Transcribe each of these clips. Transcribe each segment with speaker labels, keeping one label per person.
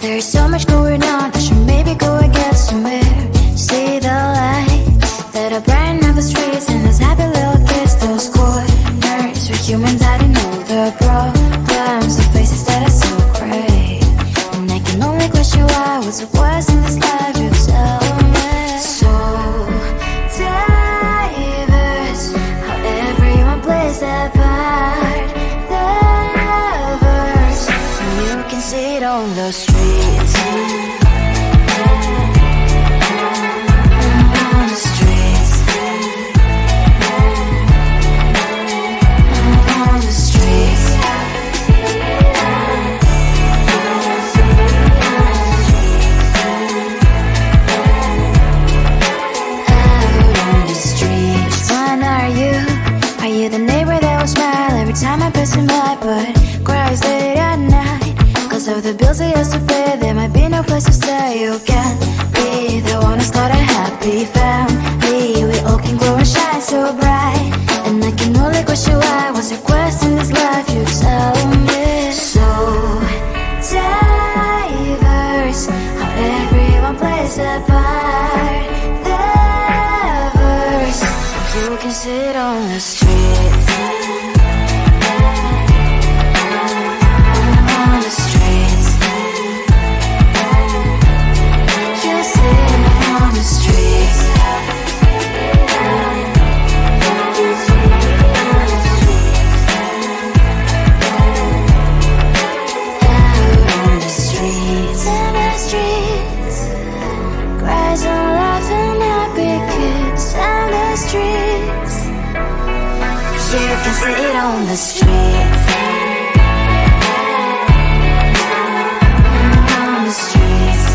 Speaker 1: There's so much going on, I should maybe go and get somewhere. See the lights that are brighten up the streets, and those happy little kids, those corners where humans hiding all the problems, the faces that are so gray. And I can only question why, what's the worst in this life, you tell me. So diverse, how everyone plays their part. The verse, and you can see it on the street. Time I pass by, but cries late at night. Cause of the bills I used to pay, there might be no place to stay. You can't be the one who's got a happy family. We all can glow and shine so bright. And I can only question why, what's your quest in this life, you tell me. So diverse, how everyone plays their part. The verse, you can sit on the streets. You can see it on the streets. On the streets.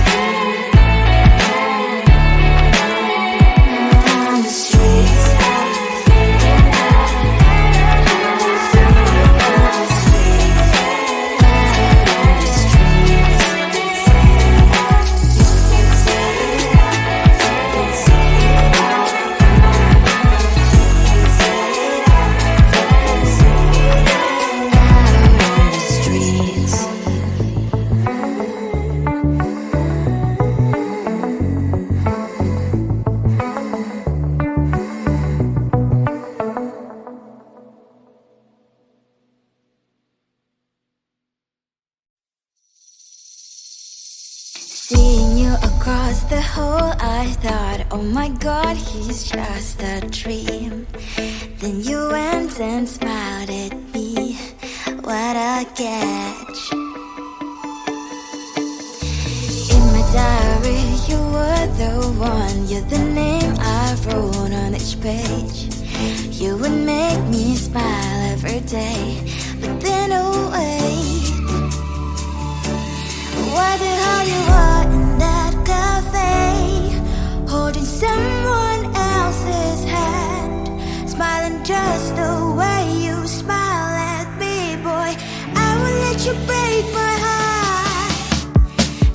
Speaker 1: On the streets. Seeing you across the hall, I thought, oh my God, he's just a dream. Then you went and smiled at me. What a catch. In my diary, you were the one. You're the name I wrote on each page. You would make me smile every day. But then, oh wait, what the hell you are in that cafe, holding someone else's hand, smiling just the way you smile at me, boy. I will let you break my heart.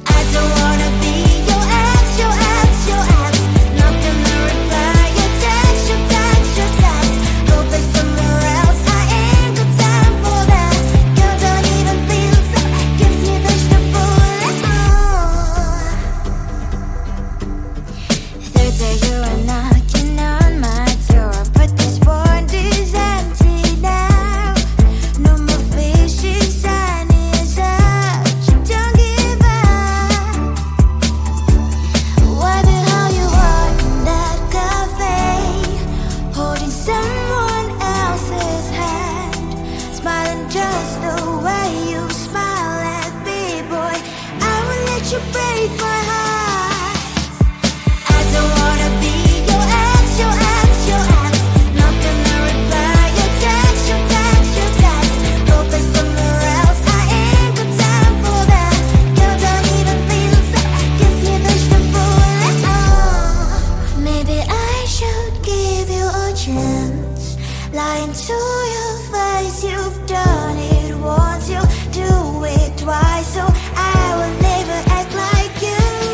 Speaker 1: I don't wanna be your ex, your ex, your ex. Not gonna reply your text, your text, your text. Go play somewhere else, I ain't got time for that. You don't even feel so, gives me vegetable. Third day you are knocking on my door, but this board is empty now. No more fishes, sun is up. You don't give up. What the hell you are in that cafe, holding someone else's hand, smiling just the way you smile at me, boy. I will let you break my heart. I don't wanna be your ex, your ex, your ex. Not gonna reply your text, your text, your text. Go play somewhere else, I ain't got time for that. You don't even feel so, gives me vegetable. Maybe I should give you a chance. Lying to your face, you've done it once, you do it twice. So I will never act like you.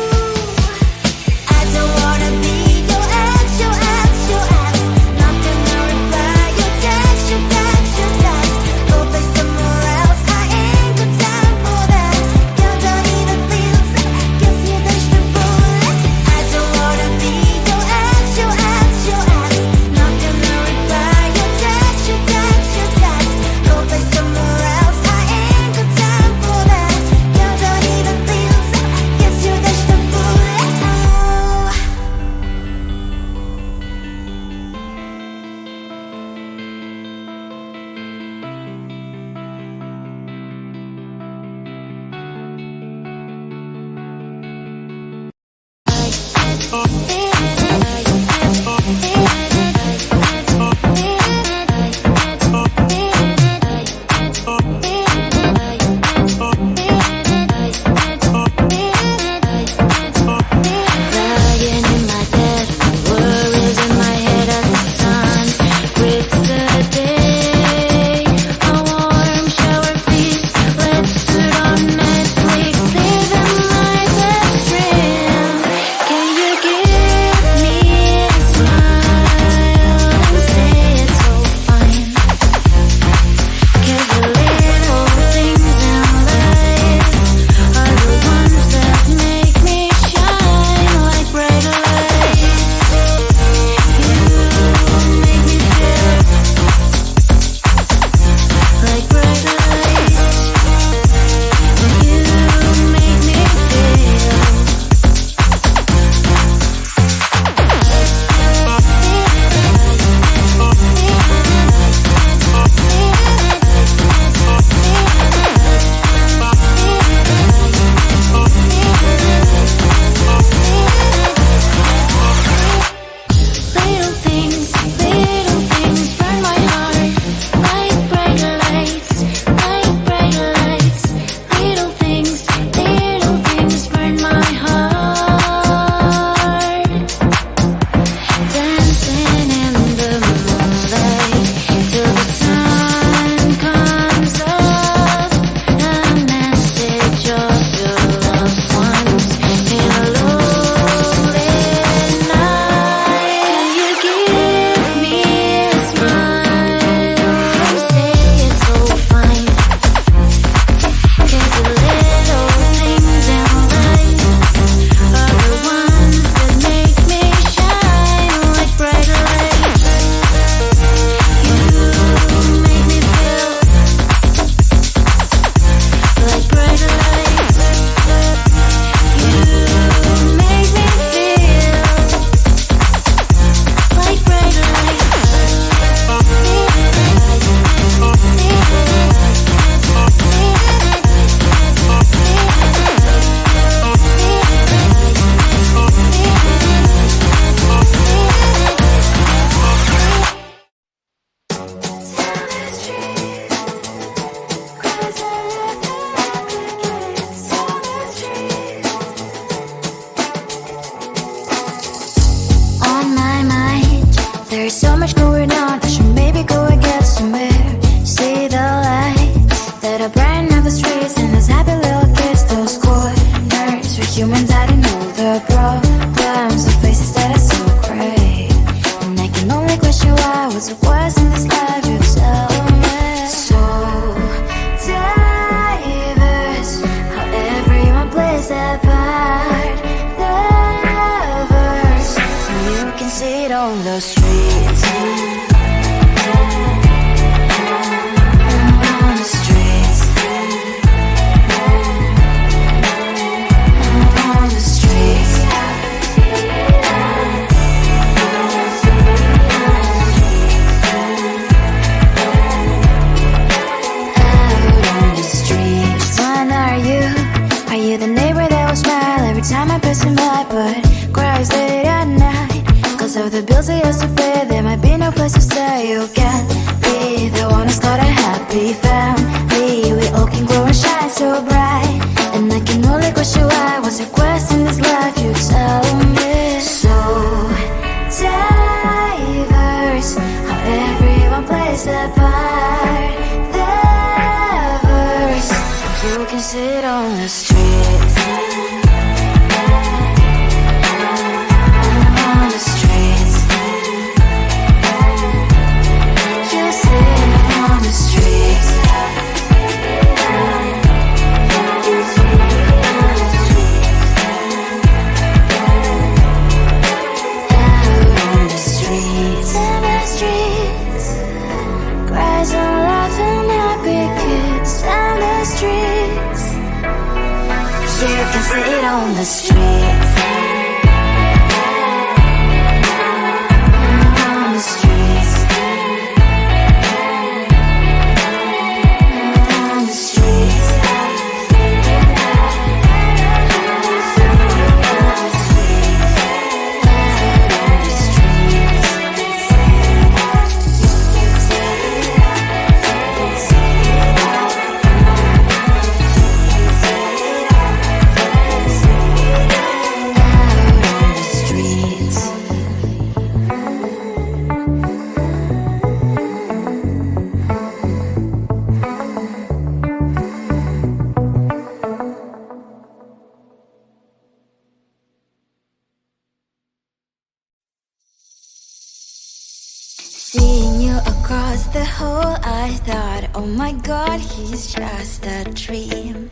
Speaker 1: Seeing you across the hall, I thought, oh my God, he's just a dream.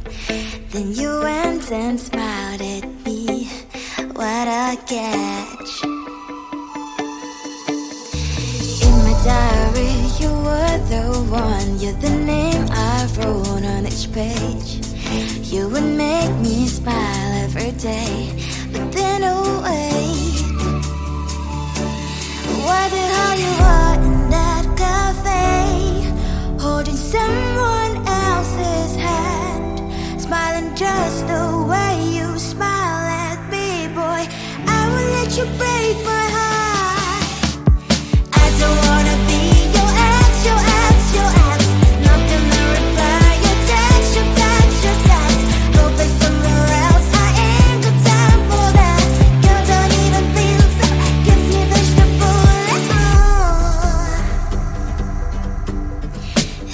Speaker 1: Then you went and smiled at me. What a catch. In my diary, you were the one. You're the name I wrote on each page. You would make me smile every day. But then, oh wait, what the hell you are in that cafe, holding someone else's hand, smiling just the way you smile at me, boy. I will let you break my heart. I don't wanna be your ex, your ex, your ex. Not gonna reply your text, your text, your text. Go play somewhere else, I ain't got time for that. Girl, don't even feel so, kiss me vegetable.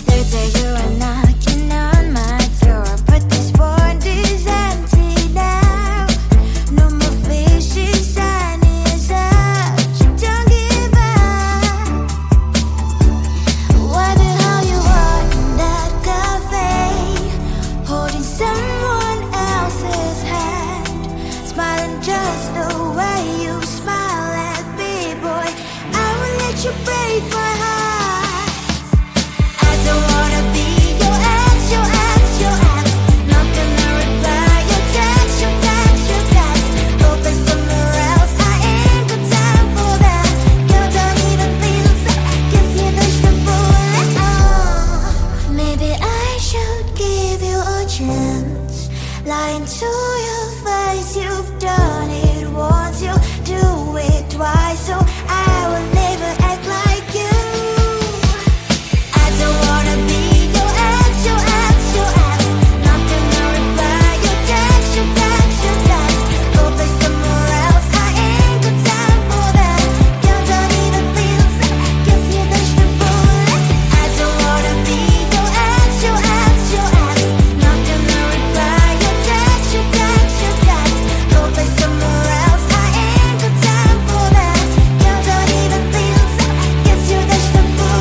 Speaker 1: Third day you are knocking on my door, but this world is empty now. No more fishes, shiny as out. You don't give up. What the hell you are in that cafe, holding someone else's hand, smiling just the way you smile at me, boy. I will let you break my heart. I don't wanna be your ex, your ex, your ex. Not gonna reply your text, your text, your text. Go play somewhere else, I ain't got time for that. Girl, don't even feel so, kiss me vegetable. Maybe I should give you a chance. Lying to your face, you've done it once, you do it twice, so I will never act like you. I don't wanna be your ex, your ex, your ex. Not gonna reply your text, your text, your text. Go play somewhere else, I ain't got time for that. Girl, don't even feel so, kiss me vegetable. I don't wanna be your ex, your ex, your ex. Not gonna reply your text, your text, your text. Go play somewhere else, I ain't got time for that. Girl, don't even feel so, kiss you vegetable.